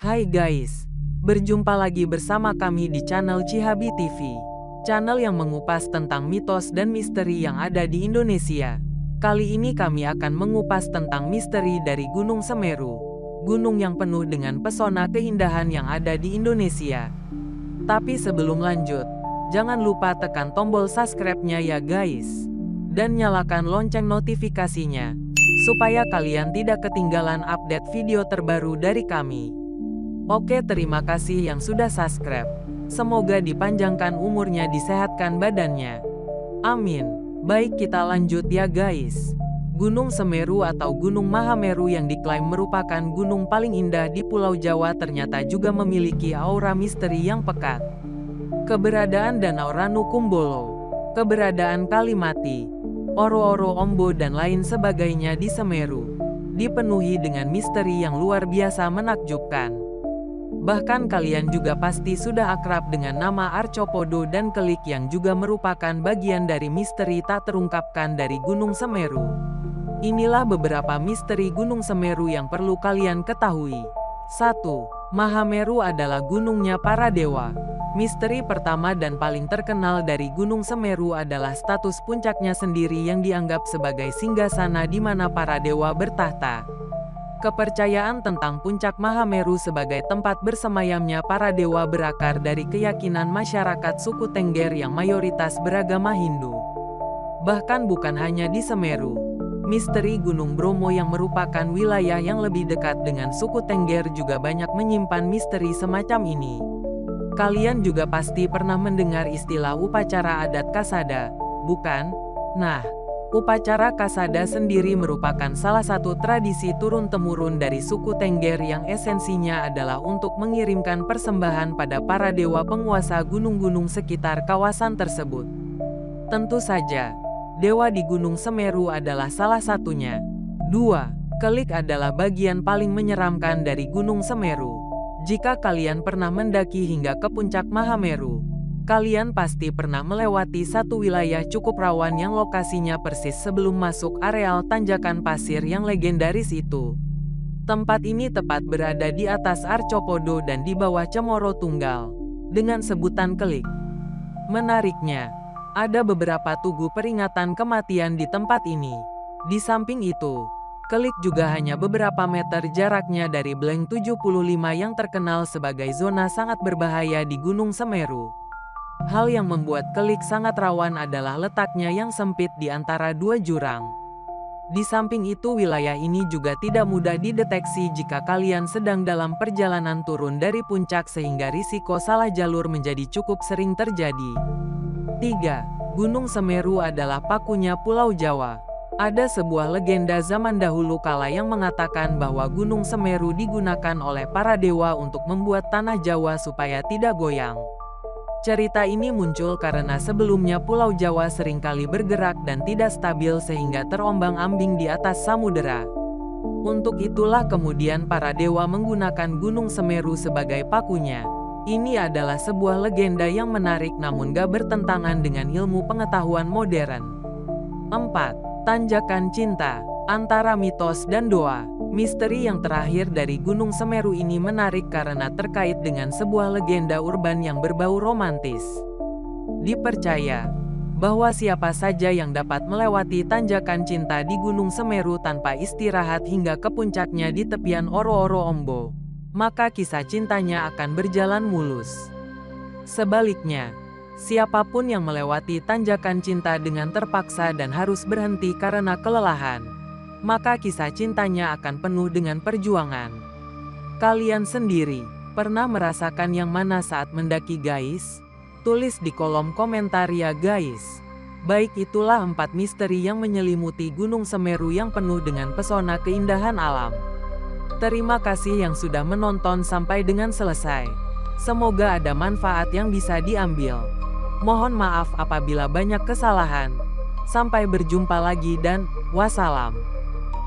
Hai guys, berjumpa lagi bersama kami di channel Cihabi TV. Channel yang mengupas tentang mitos dan misteri yang ada di Indonesia. Kali ini kami akan mengupas tentang misteri dari Gunung Semeru. Gunung yang penuh dengan pesona keindahan yang ada di Indonesia. Tapi sebelum lanjut, jangan lupa tekan tombol subscribe-nya ya guys. Dan nyalakan lonceng notifikasinya, supaya kalian tidak ketinggalan update video terbaru dari kami. Oke, terima kasih yang sudah subscribe. Semoga dipanjangkan umurnya, disehatkan badannya. Amin. Baik, kita lanjut ya guys. Gunung Semeru atau Gunung Mahameru yang diklaim merupakan gunung paling indah di Pulau Jawa ternyata juga memiliki aura misteri yang pekat. Keberadaan Danau Ranu Kumbolo, keberadaan Kalimati, Oro-Oro Ombo dan lain sebagainya di Semeru dipenuhi dengan misteri yang luar biasa menakjubkan. Bahkan kalian juga pasti sudah akrab dengan nama Arcopodo dan Kelik yang juga merupakan bagian dari misteri tak terungkapkan dari Gunung Semeru. Inilah beberapa misteri Gunung Semeru yang perlu kalian ketahui. 1. Mahameru adalah gunungnya para dewa. Misteri pertama dan paling terkenal dari Gunung Semeru adalah status puncaknya sendiri yang dianggap sebagai singgasana di mana para dewa bertahta. Kepercayaan tentang puncak Mahameru sebagai tempat bersemayamnya para dewa berakar dari keyakinan masyarakat suku Tengger yang mayoritas beragama Hindu. Bahkan bukan hanya di Semeru, misteri Gunung Bromo yang merupakan wilayah yang lebih dekat dengan suku Tengger juga banyak menyimpan misteri semacam ini. Kalian juga pasti pernah mendengar istilah upacara adat Kasada, bukan? Nah, upacara Kasada sendiri merupakan salah satu tradisi turun-temurun dari suku Tengger yang esensinya adalah untuk mengirimkan persembahan pada para dewa penguasa gunung-gunung sekitar kawasan tersebut. Tentu saja, dewa di Gunung Semeru adalah salah satunya. 2. Kelik adalah bagian paling menyeramkan dari Gunung Semeru. Jika kalian pernah mendaki hingga ke puncak Mahameru, kalian pasti pernah melewati satu wilayah cukup rawan yang lokasinya persis sebelum masuk areal tanjakan pasir yang legendaris itu. Tempat ini tepat berada di atas Arcopodo dan di bawah Cemoro Tunggal, dengan sebutan Kelik. Menariknya, ada beberapa tugu peringatan kematian di tempat ini. Di samping itu, Kelik juga hanya beberapa meter jaraknya dari Bleng 75 yang terkenal sebagai zona sangat berbahaya di Gunung Semeru. Hal yang membuat Kelik sangat rawan adalah letaknya yang sempit di antara dua jurang. Di samping itu, wilayah ini juga tidak mudah dideteksi jika kalian sedang dalam perjalanan turun dari puncak sehingga risiko salah jalur menjadi cukup sering terjadi. 3. Gunung Semeru adalah pakunya Pulau Jawa. Ada sebuah legenda zaman dahulu kala yang mengatakan bahwa Gunung Semeru digunakan oleh para dewa untuk membuat tanah Jawa supaya tidak goyang. Cerita ini muncul karena sebelumnya Pulau Jawa seringkali bergerak dan tidak stabil sehingga terombang-ambing di atas samudera. Untuk itulah kemudian para dewa menggunakan Gunung Semeru sebagai pakunya. Ini adalah sebuah legenda yang menarik namun gak bertentangan dengan ilmu pengetahuan modern. 4. Tanjakan cinta, antara mitos dan doa. Misteri yang terakhir dari Gunung Semeru ini menarik karena terkait dengan sebuah legenda urban yang berbau romantis. Dipercaya bahwa siapa saja yang dapat melewati tanjakan cinta di Gunung Semeru tanpa istirahat hingga ke puncaknya di tepian Oro-Oro Ombo, maka kisah cintanya akan berjalan mulus. Sebaliknya, siapapun yang melewati tanjakan cinta dengan terpaksa dan harus berhenti karena kelelahan, maka kisah cintanya akan penuh dengan perjuangan. Kalian sendiri pernah merasakan yang mana saat mendaki guys? Tulis di kolom komentar ya guys. Baik, itulah 4 misteri yang menyelimuti Gunung Semeru yang penuh dengan pesona keindahan alam. Terima kasih yang sudah menonton sampai dengan selesai. Semoga ada manfaat yang bisa diambil. Mohon maaf apabila banyak kesalahan. Sampai berjumpa lagi dan wassalam.